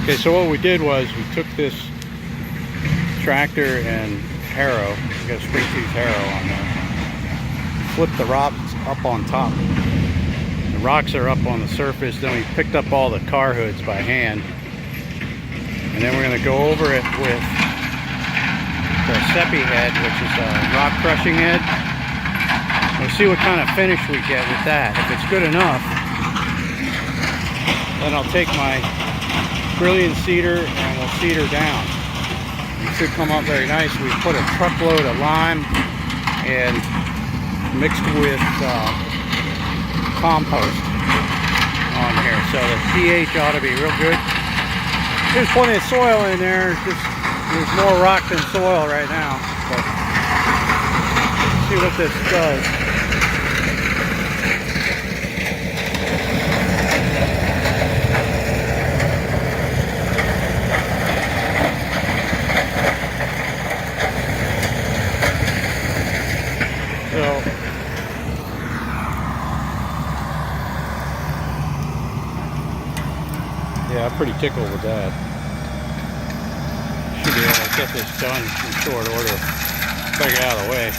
Okay, so what we did was we took this tractor and harrow, we got a straight tooth harrow on there, flipped the rocks up on top. The rocks are up on the surface, then we picked up all the car hoods by hand, and then we're going to go over it with the seppi head, which is a rock crushing head. We'll see what kind of finish we get with that. If it's good enough, then I'll take my Brillion seeder and we'll seeder down. It should come up very nice. We put a truckload of lime and mixed with compost on here, so the pH ought to be real good. There's plenty of soil in there, just there's more rock than soil right now. But let's see what this does. Yeah, I'm pretty tickled with that. Should be able to get this done in short order. Better get out of the way.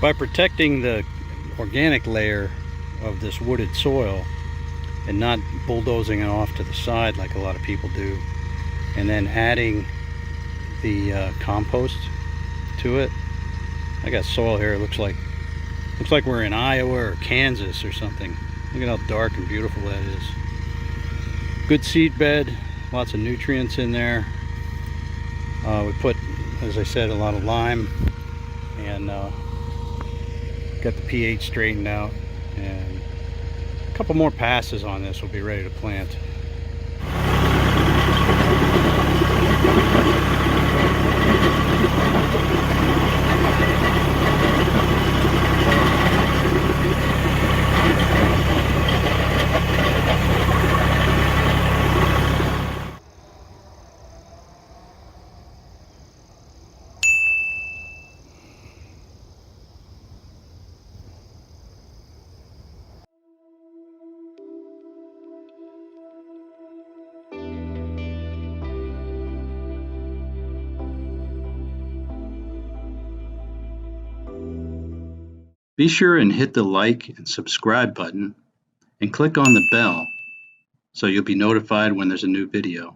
By protecting the organic layer of this wooded soil and not bulldozing it off to the side like a lot of people do, and then adding the compost to it. I got soil here, it looks like we're in Iowa or Kansas or something. Look at how dark and beautiful that is. Good seed bed, lots of nutrients in there. We put, as I said, a lot of lime and got the pH straightened out, and a couple more passes on this, we'll be ready to plant. Be sure and hit the like and subscribe button and click on the bell so you'll be notified when there's a new video.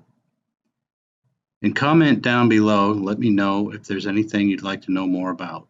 And comment down below and let me know if there's anything you'd like to know more about.